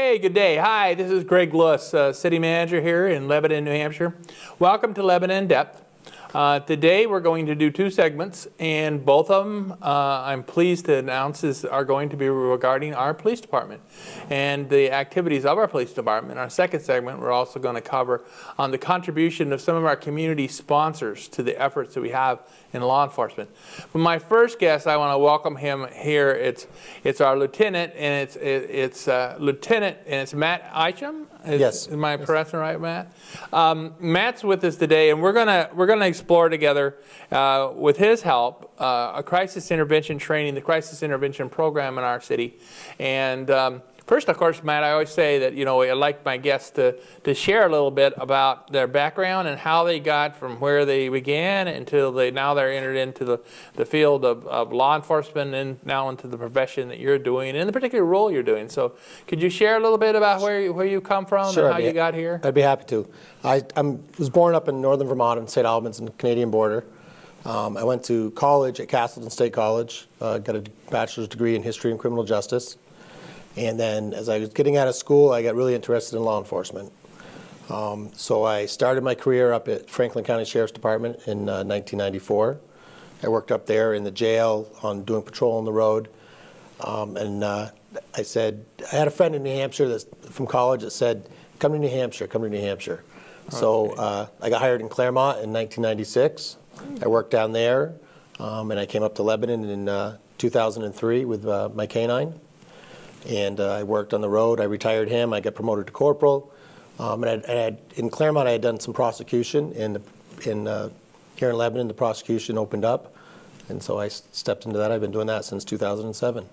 Hey, good day. Hi, this is Greg Lewis, City Manager here in Lebanon, New Hampshire. Welcome to Lebanon in Depth. Today we're going to do two segments, and both of them, I'm pleased to announce, are going to be regarding our police department and the activities of our police department. In our second segment, we're also going to cover on the contribution of some of our community sponsors to the efforts that we have in law enforcement. But my first guest, I want to welcome him here. It's our lieutenant, and it's Matt Isham. Yes. Am I pronouncing right, Matt? Matt's with us today, and we're gonna explore together, with his help, a crisis intervention training, the crisis intervention program in our city. And first, of course, Matt, I always say that I like my guests to share a little bit about their background and how they got from where they began until now they're entered into the field of law enforcement and now into the profession that you're doing and the particular role you're doing. So could you share a little bit about where you come from and how you got here? I'd be happy to. I was born up in northern Vermont in St. Albans on the Canadian border. I went to college at Castleton State College, got a bachelor's degree in history and criminal justice. And then as I was getting out of school, I got really interested in law enforcement. So I started my career up at Franklin County Sheriff's Department in 1994. I worked up there in the jail on doing patrol on the road. I had a friend in New Hampshire from college that said, come to New Hampshire, come to New Hampshire. Okay. So I got hired in Claremont in 1996. I worked down there, and I came up to Lebanon in 2003 with my canine. And I worked on the road. I retired him. I got promoted to corporal. In Claremont, I had done some prosecution. Here in Lebanon, the prosecution opened up. And so I stepped into that. I've been doing that since 2007.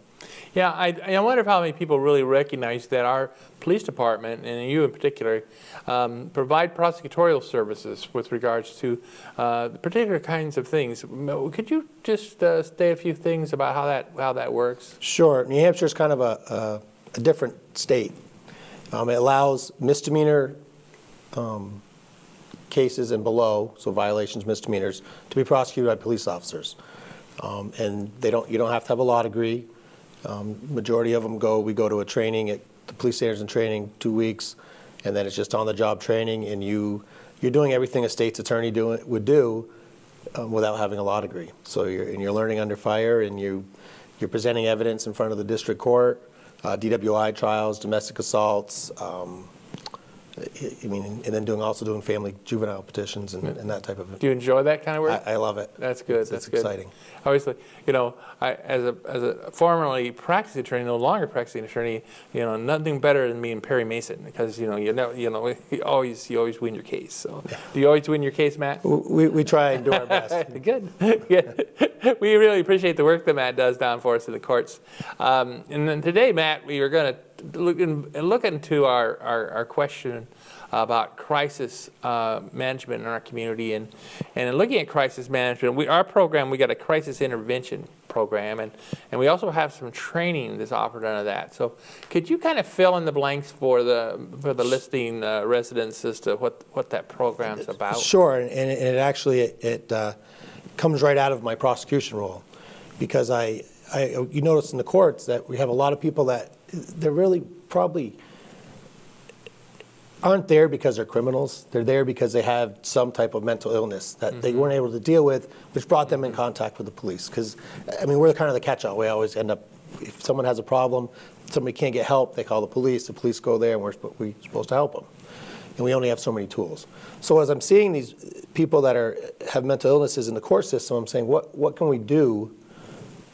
Yeah, I wonder how many people really recognize that our police department, and you in particular, provide prosecutorial services with regards to particular kinds of things. Could you just state a few things about how that works? Sure. New Hampshire is kind of a different state. It allows misdemeanor cases and below, so violations, misdemeanors, to be prosecuted by police officers. And you don't have to have a law degree. Majority of them we go to a training at the police standards and training 2 weeks, and then it's just on-the-job training, and you're doing everything a state's attorney would do without having a law degree. So you're learning under fire, and you're presenting evidence in front of the district court, DWI trials, domestic assaults. And then also doing family juvenile petitions and that type of. Do you enjoy that kind of work? I love it. That's good. That's exciting. Obviously, as a formerly practicing attorney, no longer practicing attorney, nothing better than being Perry Mason because you always win your case. So, do you always win your case, Matt? We try and do our best. Good. We really appreciate the work that Matt does down for us in the courts. And then today, Matt, we are going to look into our question about crisis management in our community, and in looking at crisis management, our program, we got a crisis intervention program, and we also have some training that's offered under that. So could you kind of fill in the blanks for the listening residents as to what that program's about? Sure, and it actually comes right out of my prosecution role, because you notice in the courts that we have a lot of people that they're really probably aren't there because they're criminals. They're there because they have some type of mental illness that they weren't able to deal with, which brought them in contact with the police. Because, we're kind of the catch-all. We always end up, if someone has a problem, somebody can't get help, they call the police go there, and we're supposed to help them. And we only have so many tools. So as I'm seeing these people that have mental illnesses in the court system, I'm saying, what can we do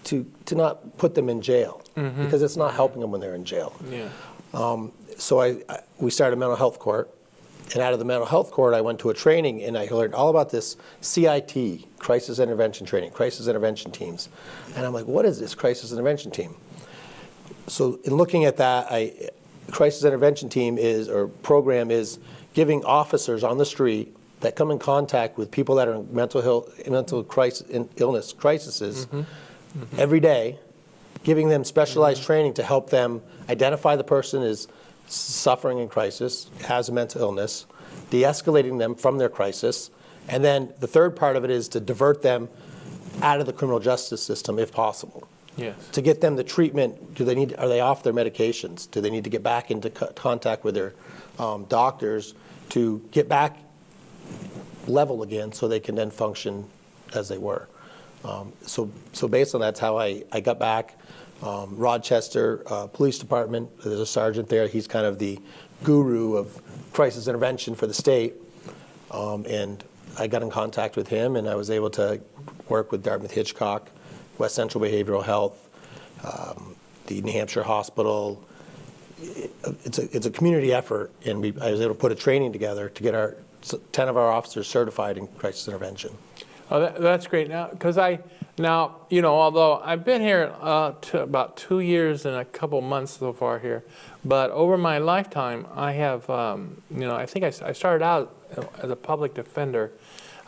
to not put them in jail? Because it's not helping them when they're in jail. Yeah. So we started a mental health court, and out of the mental health court, I went to a training, and I learned all about this CIT, crisis intervention training, crisis intervention teams. And I'm like, what is this crisis intervention team? So in looking at that, crisis intervention team program is giving officers on the street that come in contact with people that are in mental illness crises every day, giving them specialized training to help them identify the person is suffering in crisis, has a mental illness, de-escalating them from their crisis, and then the third part of it is to divert them out of the criminal justice system if possible. Yes. To get them the treatment, are they off their medications? Do they need to get back into contact with their doctors to get back level again so they can then function as they were? So based on that's how I got back. Rochester Police Department, there's a sergeant there. He's kind of the guru of crisis intervention for the state. And I got in contact with him, and I was able to work with Dartmouth-Hitchcock, West Central Behavioral Health, the New Hampshire Hospital. It's a community effort, and I was able to put a training together to get 10 of our officers certified in crisis intervention. Oh, that's great. Now, because although I've been here about 2 years and a couple months so far here, but over my lifetime, I have, I think I started out as a public defender,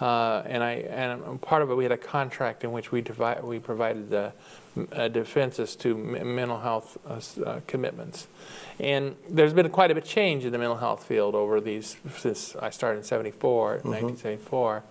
and part of it, we had a contract in which we provided the defenses to mental health commitments. And there's been quite a bit of change in the mental health field over since I started in 1974.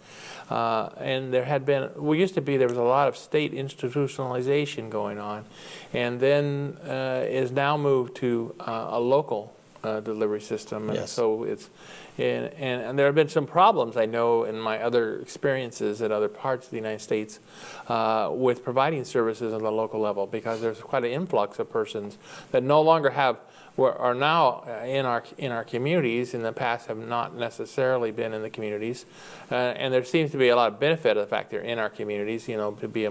And there was a lot of state institutionalization going on, and then is now moved to a local delivery system. And yes. So it's, and there have been some problems, I know, in my other experiences in other parts of the United States with providing services on the local level, because there's quite an influx of persons that no longer are now in our communities. In the past, have not necessarily been in the communities, and there seems to be a lot of benefit of the fact they're in our communities. To be a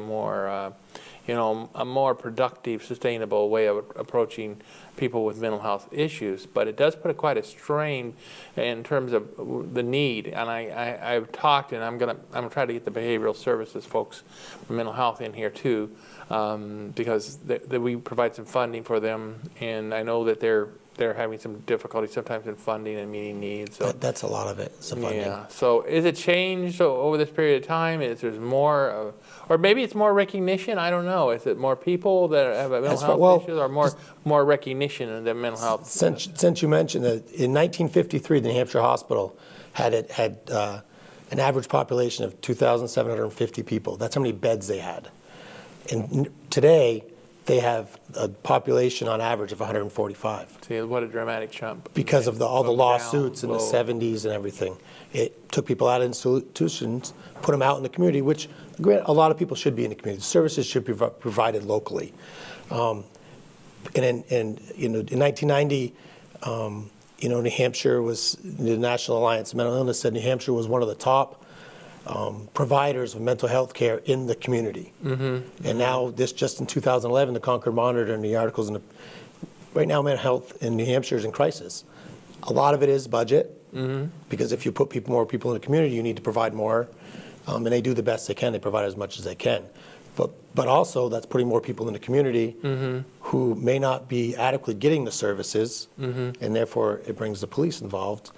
more productive, sustainable way of approaching people with mental health issues. But it does put quite a strain in terms of the need. And I've talked, and I'm gonna try to get the behavioral services folks from mental health in here too, because we provide some funding for them, and I know that they're having some difficulty sometimes in funding and meeting needs. So that's a lot of it, the funding. Yeah. So is it changed over this period of time? Is there more, or maybe it's more recognition? I don't know. Is it more people that have mental health issues, or more recognition of their mental health? Since you mentioned that, in 1953, the New Hampshire Hospital had an average population of 2,750 people. That's how many beds they had. And today, they have a population on average of 145. See, what a dramatic jump. Because of all the lawsuits in the 70s and everything. It took people out of institutions, put them out in the community, which a lot of people should be in the community. Services should be provided locally. In 1990, New Hampshire was, the National Alliance of Mental Illness said New Hampshire was one of the top providers of mental health care in the community. Mm-hmm. And now, just in 2011, the Concord Monitor and the articles, right now mental health in New Hampshire is in crisis. A lot of it is budget, mm-hmm. because if you put more people in the community, you need to provide more, and they do the best they can. They provide as much as they can. But also, that's putting more people in the community, mm-hmm. who may not be adequately getting the services, mm-hmm. and therefore it brings the police involved.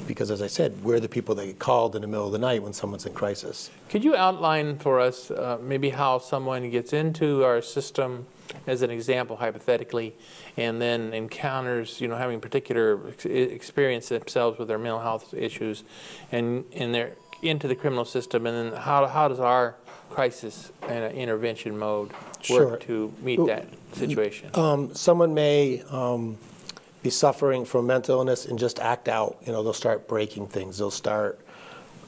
Because, as I said, we're the people that get called in the middle of the night when someone's in crisis. Could you outline for us maybe how someone gets into our system, as an example, hypothetically, and then encounters, having particular experience themselves with their mental health issues, and they're into the criminal system, and then how does our crisis and intervention mode work to meet that situation? Someone may be suffering from mental illness and just act out. They'll start breaking things. They'll start,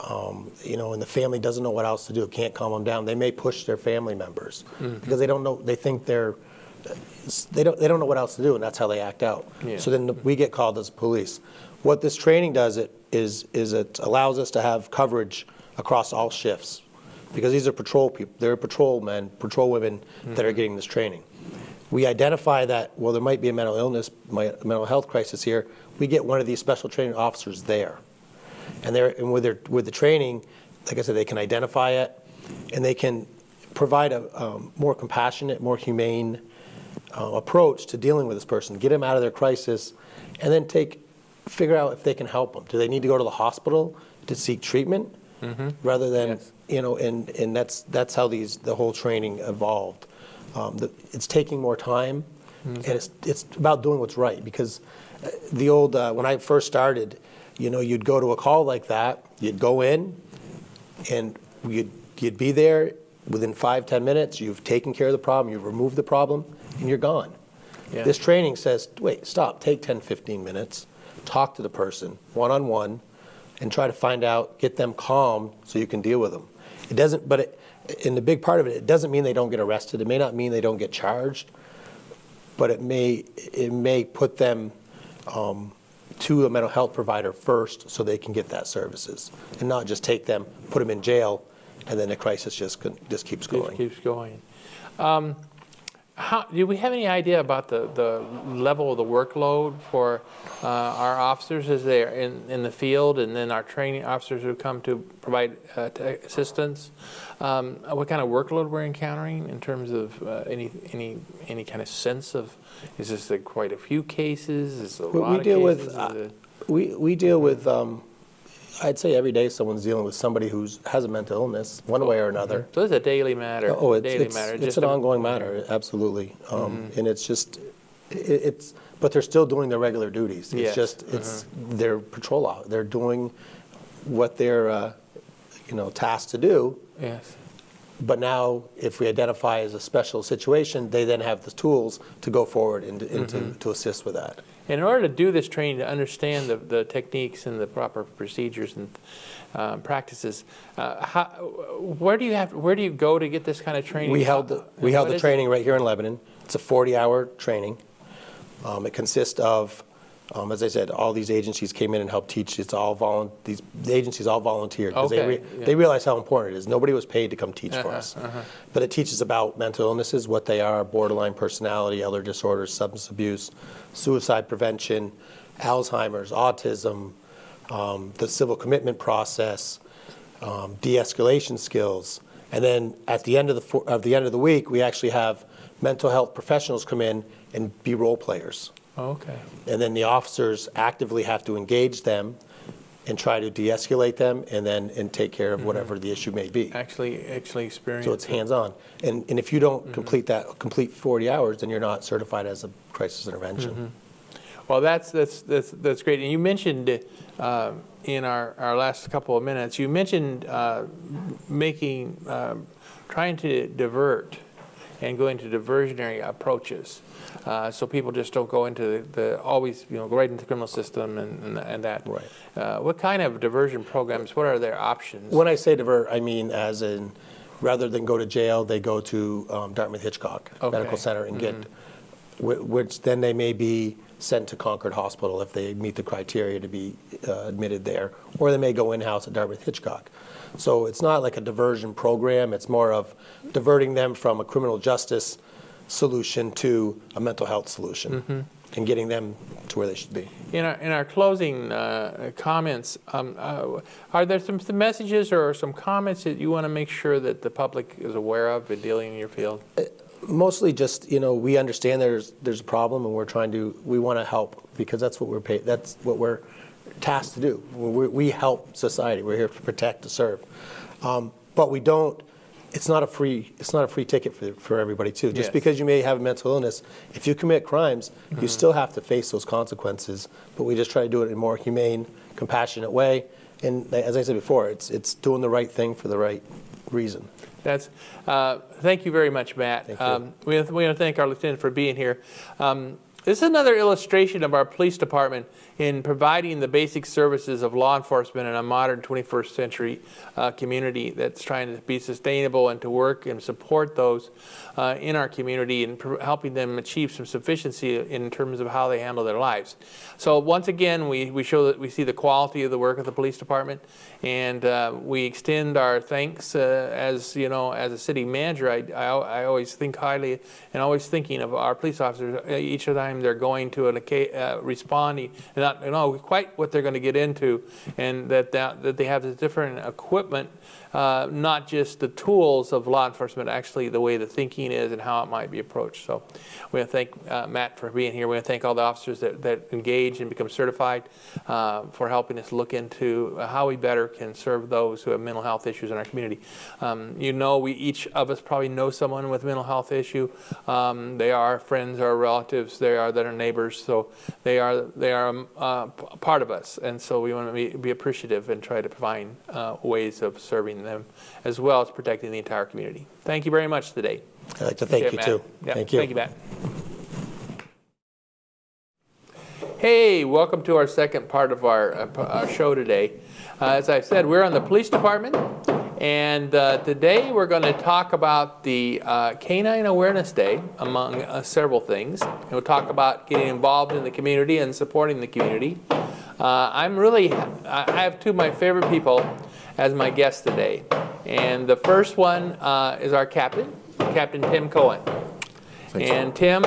and the family doesn't know what else to do. Can't calm them down. They may push their family members, mm-hmm. because they don't know. They think they don't know what else to do, and that's how they act out. Yeah. So then we get called as police. What this training does is it allows us to have coverage across all shifts, because these are patrol people. They're patrolmen, patrol women, mm-hmm. that are getting this training. We identify that, there might be a mental health crisis here. We get one of these special training officers there. And with the training, like I said, they can identify it, and they can provide a more compassionate, more humane approach to dealing with this person, get them out of their crisis, and then figure out if they can help them. Do they need to go to the hospital to seek treatment, mm-hmm. rather than, yes. And that's how the whole training evolved. It's taking more time, mm-hmm. and it's about doing what's right, because the old, when I first started, you'd go to a call like that, you'd go in, and you'd be there, within 5-10 minutes, you've taken care of the problem, you've removed the problem, and you're gone. Yeah. This training says, wait, stop, take 10-15 minutes, talk to the person one-on-one, and try to find out, get them calm so you can deal with them. It doesn't, but in the big part of it, it doesn't mean they don't get arrested. It may not mean they don't get charged, but it may put them to a mental health provider first so they can get that services, and not just take them, put them in jail, and then the crisis just keeps going. Just keeps going. Do we have any idea about the level of the workload for our officers as they're in the field, and then our training officers who come to provide assistance? What kind of workload we're encountering in terms of any kind of sense of, is this quite a few cases? Is it a lot of cases? We deal with, I'd say every day someone's dealing with somebody who has a mental illness, one way or another. So it's a daily matter. Oh, it's an ongoing matter, absolutely. And it's just, but they're still doing their regular duties. It's just, their patrol out. They're doing what they're, tasked to do. Yes. But now, if we identify as a special situation, they then have the tools to go forward and to assist with that. And in order to do this training, to understand the techniques and the proper procedures and practices, where do you go to get this kind of training? We held the training right here in Lebanon. It's a 40-hour training. It consists of, as I said, all these agencies came in and helped teach. It's all the agencies all volunteered because they realize how important it is. Nobody was paid to come teach for us. But it teaches about mental illnesses, what they are, borderline personality, other disorders, substance abuse, suicide prevention, Alzheimer's, autism, the civil commitment process, de-escalation skills, and then at the end of the week, we actually have mental health professionals come in and be role players. Okay. And then the officers actively have to engage them and try to de-escalate them, and take care of whatever the issue may be. Actually experience. So it's hands-on. And if you don't complete 40 hours, then you're not certified as a crisis intervention. Well, that's great. And you mentioned in our last couple of minutes, you mentioned trying to divert and going to diversionary approaches. So people just don't go into go right into the criminal system and that. Right. What kind of diversion programs, what are their options? When I say divert, I mean as in, rather than go to jail, they go to Dartmouth-Hitchcock Medical Center and get, which then they may be sent to Concord Hospital if they meet the criteria to be admitted there, or they may go in-house at Dartmouth-Hitchcock. So it's not like a diversion program, it's more of diverting them from a criminal justice solution to a mental health solution, and getting them to where they should be. In our closing comments, are there some messages or some comments that you want to make sure that the public is aware of in dealing in your field? Mostly just, we understand there's a problem, and we want to help, because that's what we're paid, that's what we're tasked to do. We help society. We're here to protect, to serve. But we don't, it's not a free ticket for everybody too. Just because you may have a mental illness, if you commit crimes, you still have to face those consequences. But we just try to do it in a more humane, compassionate way. And as I said before, it's doing the right thing for the right reason. Thank you very much, Matt. We want to thank our lieutenant for being here. This is another illustration of our police department in providing the basic services of law enforcement in a modern 21st century community that's trying to be sustainable and to work and support those in our community and helping them achieve some sufficiency in terms of how they handle their lives. So once again, we show that we see the quality of the work of the police department, and we extend our thanks as a city manager. I always think highly and always thinking of our police officers each time they're going to responding and not know quite what they're going to get into, and that they have this different equipment, not just the tools of law enforcement, actually the way the thinking is and how it might be approached. So we want to thank Matt for being here. We want to thank all the officers that engage and become certified for helping us look into how we better can serve those who have mental health issues in our community. Each of us probably know someone with a mental health issue. They are friends or relatives. They are that are neighbors. So they are part of us, and so we want to be appreciative and try to find ways of serving them, as well as protecting the entire community. Thank you very much today. I'd like to thank you too. Yep. Thank you. Thank you, Matt. Hey, welcome to our second part of our show today. As I said, we're on the police department, and today we're going to talk about the Canine Awareness Day, among several things. And we'll talk about getting involved in the community and supporting the community. I have two of my favorite people as my guests today. And the first one is our captain, Captain Tim Cohen. Thanks. And Tim,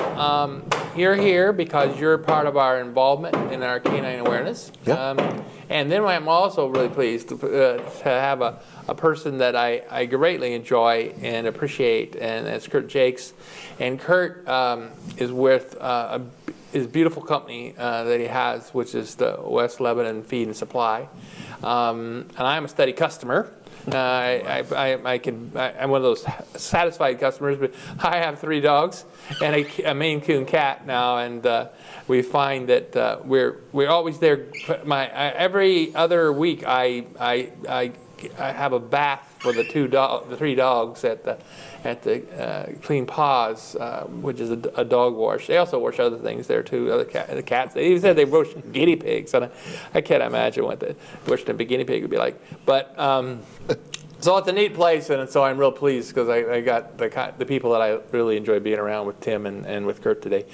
you're here because you're part of our involvement in our canine awareness. Yep. And then I'm also really pleased to have a person that I greatly enjoy and appreciate, and that's Curt Jacques. And Curt is with his beautiful company that he has, which is the West Lebanon Feed Supply. And I'm a steady customer. I'm one of those satisfied customers, but I have 3 dogs and a Maine Coon cat now, and we find that we're always there. Every other week I have a bath for the 3 dogs at the Clean Paws, which is a dog wash. They also wash other things there too. The cats. They even said they wash guinea pigs, and I can't imagine what the washing a guinea pig would be like. But so it's a neat place, and so I'm real pleased because I got the people that I really enjoy being around with Tim and with Curt today.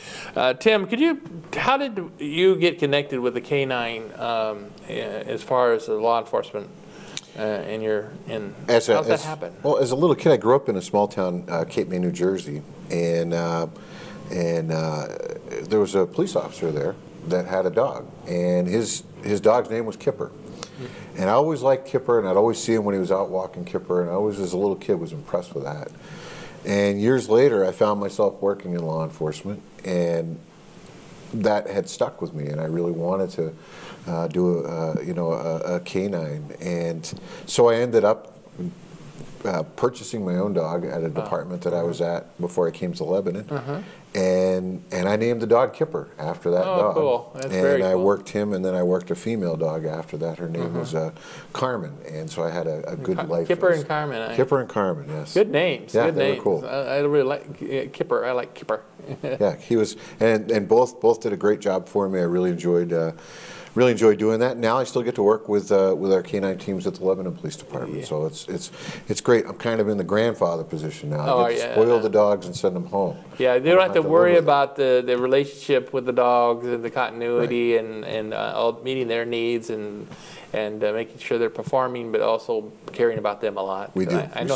Tim, how did you get connected with the canine as far as the law enforcement? How's that happen? Well, as a little kid, I grew up in a small town, Cape May, New Jersey, and there was a police officer there that had a dog, and his dog's name was Kipper. And I always liked Kipper, and I'd always see him when he was out walking Kipper, and I always, as a little kid, was impressed with that. And years later, I found myself working in law enforcement, and that had stuck with me, and I really wanted to do a canine, and so I ended up purchasing my own dog at a department that I was at before I came to Lebanon, and I named the dog Kipper after that dog. Cool. That's and very I cool. worked him, and then I worked a female dog after that. Her name was Carmen, and so I had a good life. Kipper and Carmen. Kipper and Carmen, yes. Good names. Yeah, good they names. were cool. I really like Kipper. I like Kipper. Yeah, he was, and both did a great job for me. I really enjoyed doing that. Now I still get to work with our canine teams at the Lebanon Police Department. Yeah. So it's great. I'm kind of in the grandfather position now. I get to spoil the dogs and send them home. Yeah, they don't have to worry about the relationship with the dogs and the continuity, right, and all meeting their needs and making sure they're performing, but also caring about them a lot. We do. I know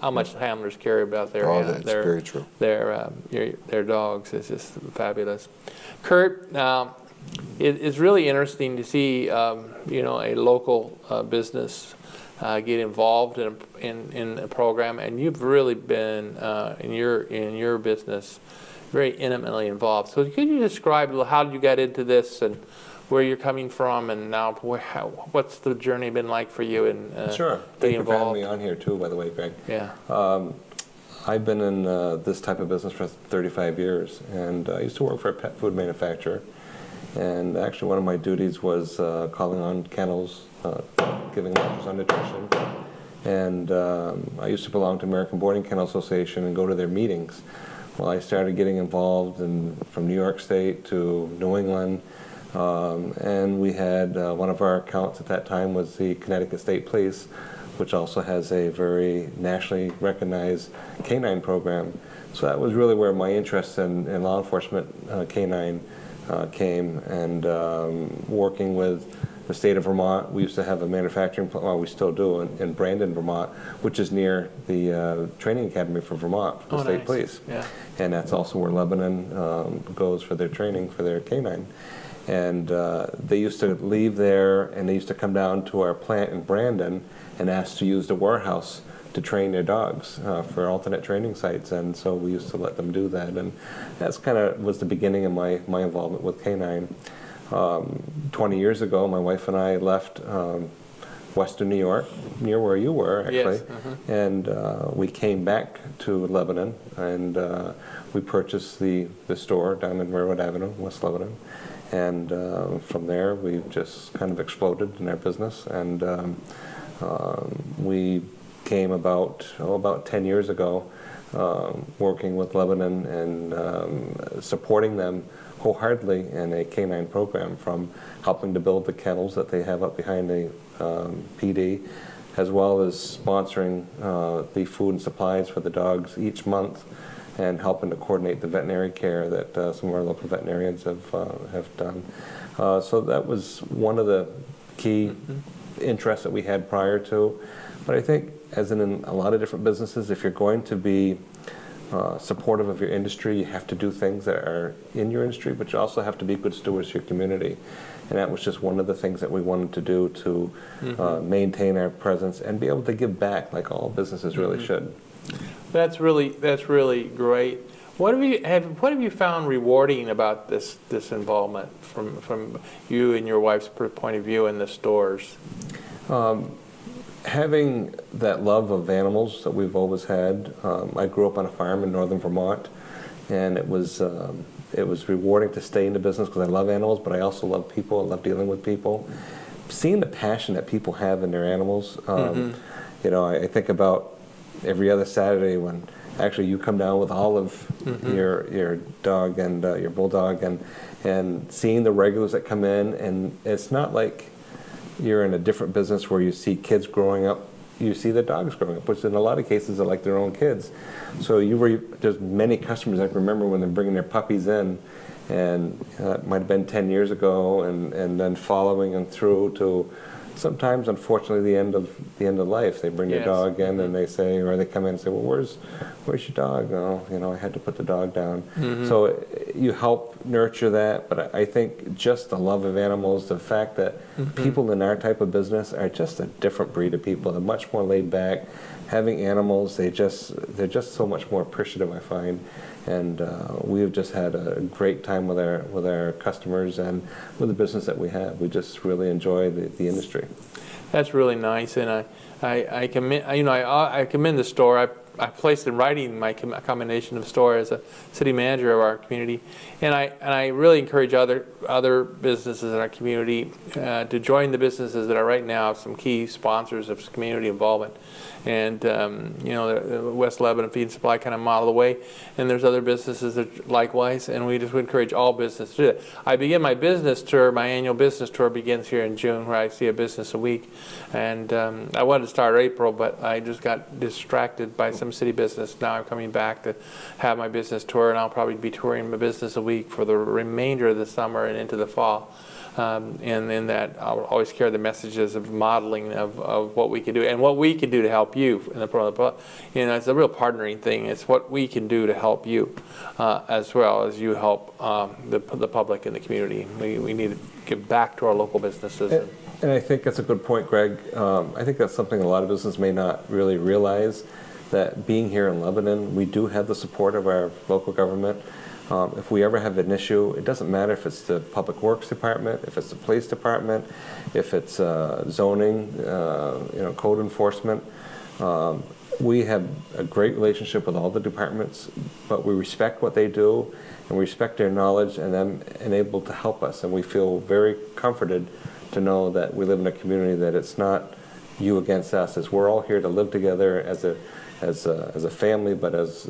how much handlers care about their very true. their dogs. It's just fabulous. Curt, it's really interesting to see a local business get involved in a program, and you've really been in your business very intimately involved. So could you describe how you got into this and where you're coming from, and now what's the journey been like for you in Sure. Thank you for having me on here too, by the way, Greg. Yeah. I've been in this type of business for 35 years, and I used to work for a pet food manufacturer. And actually one of my duties was calling on kennels, giving lectures on nutrition. And I used to belong to American Boarding Kennel Association and go to their meetings. Well, I started getting involved from New York State to New England. And we had one of our accounts at that time was the Connecticut State Police, which also has a very nationally recognized canine program. So that was really where my interest in law enforcement canine came, and working with the state of Vermont. We used to have a manufacturing plant, well, we still do, in Brandon, Vermont, which is near the training academy for Vermont, for the state police. Yeah. And that's also where Lebanon goes for their training for their canine. And they used to leave there, and they used to come down to our plant in Brandon and ask to use the warehouse to train their dogs for alternate training sites, and so we used to let them do that, and that's kind of was the beginning of my involvement with canine. 20 years ago, my wife and I left Western New York, near where you were, actually. Yes. And we came back to Lebanon, and we purchased the store down in Railroad Avenue, West Lebanon. And from there, we just kind of exploded in our business. And we came about 10 years ago, working with Lebanon and supporting them wholeheartely in a canine program, from helping to build the kennels that they have up behind the PD, as well as sponsoring the food and supplies for the dogs each month, and helping to coordinate the veterinary care that some of our local veterinarians have done. So that was one of the key interests that we had prior to. But I think, as in a lot of different businesses, if you're going to be supportive of your industry, you have to do things that are in your industry, but you also have to be good stewards of your community. And that was just one of the things that we wanted to do to maintain our presence and be able to give back, like all businesses really should. That's really great. What have you found rewarding about this involvement from you and your wife's point of view in the stores? Having that love of animals that we've always had. I grew up on a farm in northern Vermont, and it was rewarding to stay in the business because I love animals, but I also love people. I love dealing with people. Seeing the passion that people have in their animals. You know, I think about every other Saturday when actually you come down with Olive, your dog, and your bulldog, and seeing the regulars that come in, and it's not like you're in a different business where you see kids growing up. You see the dogs growing up, which in a lot of cases are like their own kids. So there's many customers I can remember when they're bringing their puppies in, and it might have been 10 years ago, and then following them through to sometimes, unfortunately, the end of life. They bring their dog in, and they say, or they come in and say, "Well, where's your dog?" "Oh, you know, I had to put the dog down." So you help nurture that, but I think just the love of animals, the fact that people in our type of business are just a different breed of people. They're much more laid back. Having animals, they're just so much more appreciative, I find. And we've just had a great time with our customers and with the business that we have. We just really enjoy the industry. That's really nice, and I commend the store. I placed in writing my commendation of the store as a city manager of our community, and I really encourage other businesses in our community to join the businesses that are right now some key sponsors of community involvement. And you know, the West Lebanon Feed Supply kind of model the way, and there's other businesses that likewise, and we just would encourage all businesses to do that. I begin my business tour. My annual business tour begins here in June, where I see a business a week, and I wanted to start April, but I just got distracted by some city business. Now I'm coming back to have my business tour, and I'll probably be touring my business a week for the remainder of the summer and into the fall. And in that, I'll always carry the messages of modeling of what we can do and what we can do to help you. You know, it's a real partnering thing. It's what we can do to help you, as well as you help the public and the community. We need to give back to our local businesses. And I think that's a good point, Greg. I think that's something a lot of businesses may not really realize, that being here in Lebanon, we do have the support of our local government. If we ever have an issue, it doesn't matter if it's the Public Works Department, if it's the Police Department, if it's zoning, you know, code enforcement. We have a great relationship with all the departments, but we respect what they do, and we respect their knowledge and them and able to help us. And we feel very comforted to know that we live in a community that it's not you against us. It's we're all here to live together as a family, but as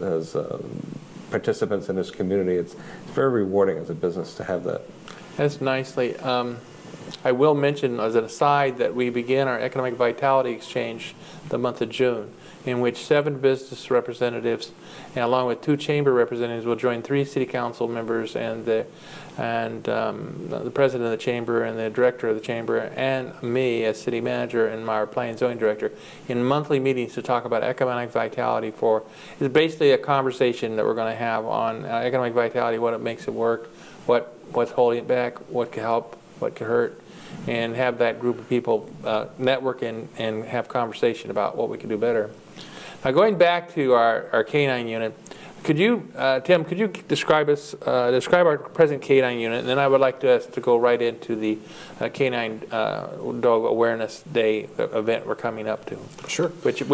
participants in this community. It's very rewarding as a business to have that. That's nicely. I will mention as an aside that we began our Economic Vitality Exchange the month of June, in which 7 business representatives, and along with 2 chamber representatives, will join 3 city council members and the president of the chamber and the director of the chamber and me as city manager and my planning and zoning director in monthly meetings to talk about economic vitality. It's basically a conversation that we're going to have on economic vitality, what it makes it work, what's holding it back, what can help, what can hurt, and have that group of people network and have conversation about what we can do better. Now, going back to our canine unit, Could you, Tim, could you describe our present canine unit, and then I would like us to go right into the Canine Dog Awareness Day event we're coming up to. Sure. Which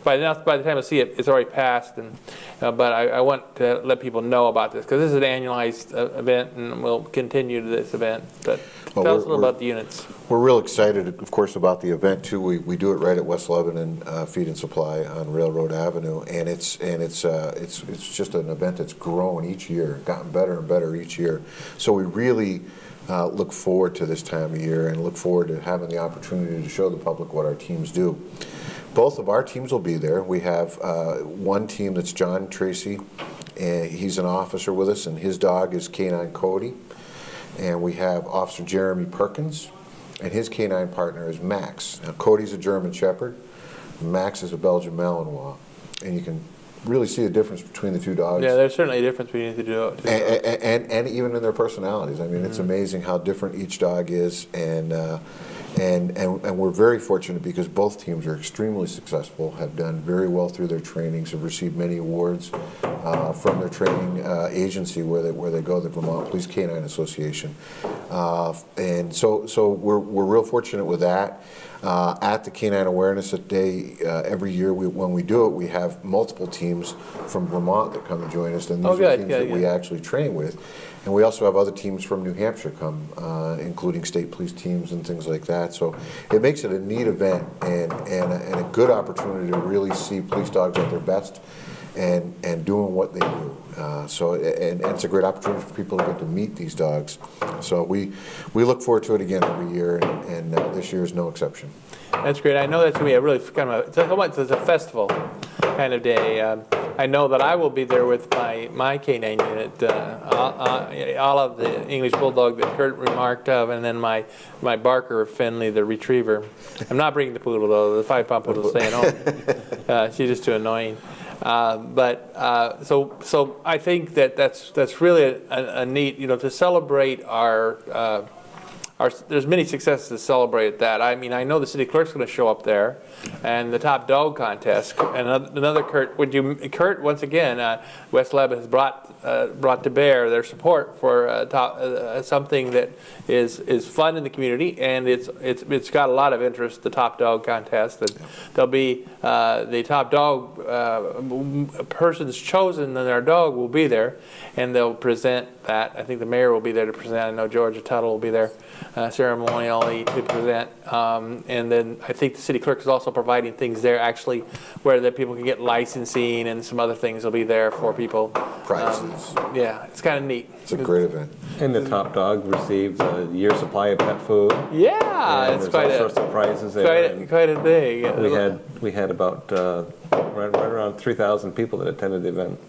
by the time I see it, it's already passed, and but I want to let people know about this because this is an annualized event, and we'll continue to this event. But tell us a little about the units. We're real excited, of course, about the event too. We do it right at West Lebanon Feed and Supply on Railroad Avenue, and it's just an event that's grown each year, gotten better and better each year. So we really look forward to this time of year and look forward to having the opportunity to show the public what our teams do. Both of our teams will be there. We have one team that's John Tracy, and he's an officer with us, and his dog is Canine Cody. And we have Officer Jeremy Perkins, and his canine partner is Max. Now, Cody's a German Shepherd, Max is a Belgian Malinois, and you can really see the difference between the two dogs. Yeah, there's certainly a difference between the two dogs. And even in their personalities. I mean, it's amazing how different each dog is, and we're very fortunate because both teams are extremely successful, have done very well through their trainings, have received many awards from their training agency where they go, the Vermont Police Canine Association. And so we're real fortunate with that. At the Canine Awareness Day every year, when we do it, we have multiple teams from Vermont that come and join us, and these are teams that we actually train with. And we also have other teams from New Hampshire come, including state police teams and things like that. So it makes it a neat event and a good opportunity to really see police dogs at their best and doing what they do. And it's a great opportunity for people to get to meet these dogs. So we look forward to it again every year, and this year is no exception. That's great. I know that's going to be a really kind of it's a festival kind of day. I know that I will be there with my canine unit, all of the English Bulldog that Curt remarked of, and then my Barker Finley, the Retriever. I'm not bringing the poodle though. The 5-pound poodle is staying home. She's just too annoying. So I think that's really a neat, to celebrate our there's many successes to celebrate that. I mean, I know the city clerk's going to show up there, and the top dog contest, and another Curt. Curt, once again, West Lebanon has brought to bear their support for something that is fun in the community, and it's got a lot of interest. The top dog contest, and there'll be the top dog persons chosen, and their dog will be there, and they'll present that. I think the mayor will be there to present. I know Georgia Tuttle will be there ceremonially to present, and then I think the city clerk is also providing things there actually where that people can get licensing, and some other things will be there for people. Prizes. Yeah, it's kind of neat. It's a great event. And the top dog receives a year's supply of pet food. Yeah, and it's there's all sorts of prizes there. Quite a thing. We had about right around 3,000 people that attended the event.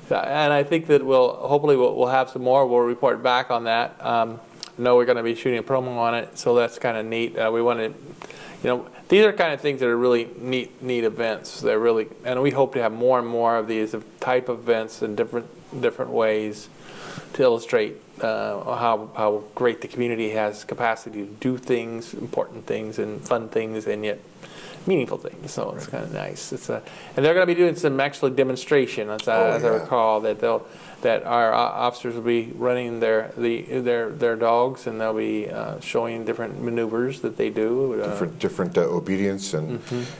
And I think that hopefully we'll have some more. We'll report back on that. I know we're going to be shooting a promo on it, so that's kind of neat. We want to, these are kind of things that are really neat events. They're really, and we hope to have more and more of these type of events in different ways to illustrate how great the community has capacity to do things, important things, and fun things, and yet meaningful things. So it's kind of nice. And they're going to be doing some actually demonstration, as I recall, that our officers will be running their dogs, and they'll be showing different maneuvers that they do. Different obedience and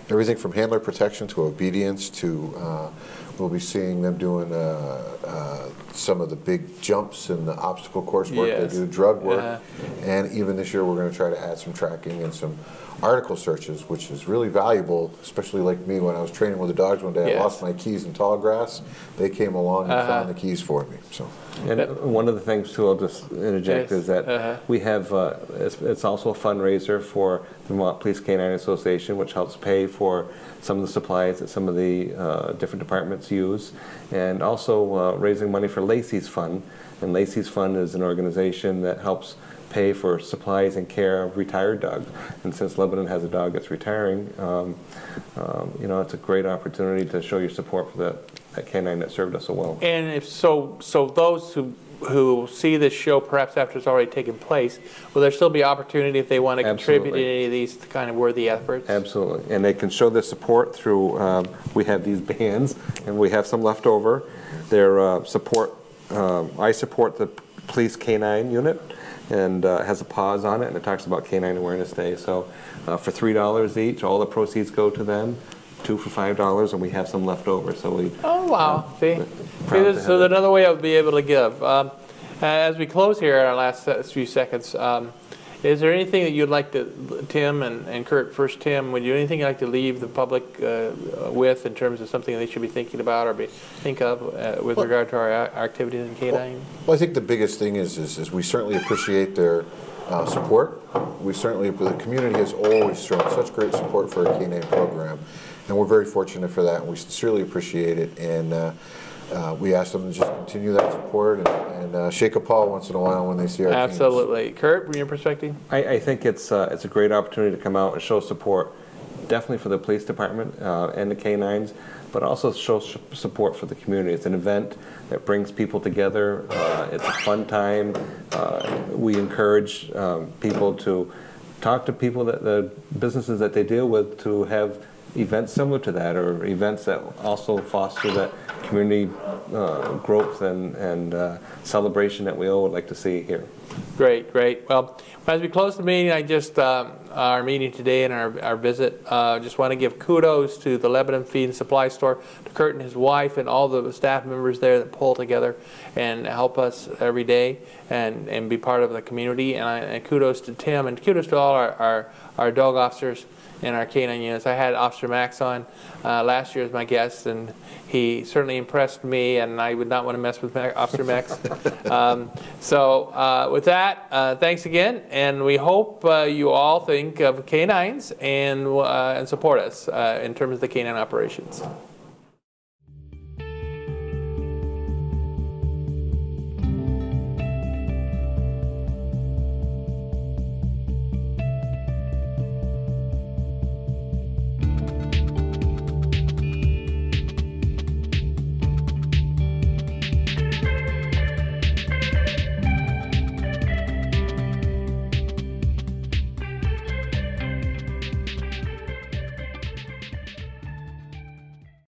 everything from handler protection to obedience to. We'll be seeing them doing some of the big jumps in the obstacle course work. They do drug work, and even this year we're going to try to add some tracking and some article searches, which is really valuable, especially like me when I was training with the dogs one day. I lost my keys in tall grass. They came along and found the keys for me. So. And one of the things too, I'll just interject, is that we have, it's also a fundraiser for the Vermont Police Canine Association, which helps pay for some of the supplies that some of the different departments use, and also raising money for Lacey's Fund. And Lacey's Fund is an organization that helps pay for supplies and care of retired dogs. And since Lebanon has a dog that's retiring, it's a great opportunity to show your support for that canine that served us so well. And if so those who who see this show perhaps after it's already taken place, will there still be opportunity if they want to contribute to any of these kind of worthy efforts? Absolutely, and they can show their support through, we have these bands, and we have some left over. Their support, I support the police canine unit, and has a pause on it, and it talks about Canine Awareness Day. So for $3 each, all the proceeds go to them. 2 for $5, and we have some left over. So we. Oh wow! See, so another way I would be able to give. As we close here in our last few seconds, is there anything that you'd like to, Tim and Curt? First, Tim, would you anything you'd like to leave the public with in terms of something they should be thinking about or think of with regard to our activities in K9? Well, I think the biggest thing is we certainly appreciate their support. We certainly, the community has always shown such great support for our K9 program. And we're very fortunate for that, and we sincerely appreciate it. And we ask them to just continue that support and shake a paw once in a while when they see our teams. Absolutely. Curt, from your perspective? I think it's a great opportunity to come out and show support, definitely for the police department and the K9s, but also show support for the community. It's an event that brings people together. It's a fun time. We encourage people to talk to people, the businesses that they deal with, to have events similar to that, or events that also foster that community growth and celebration that we all would like to see here. Great, great. Well, as we close the meeting, our meeting today and our visit, just want to give kudos to the Lebanon Feed Supply Store, to Curt and his wife and all the staff members there that pull together and help us every day and be part of the community. And kudos to Tim, and kudos to all our dog officers in our K9 units. I had Officer Max on last year as my guest, and he certainly impressed me, and I would not want to mess with Officer Max. So with that, thanks again, and we hope you all think of K9s and support us in terms of the K9 operations.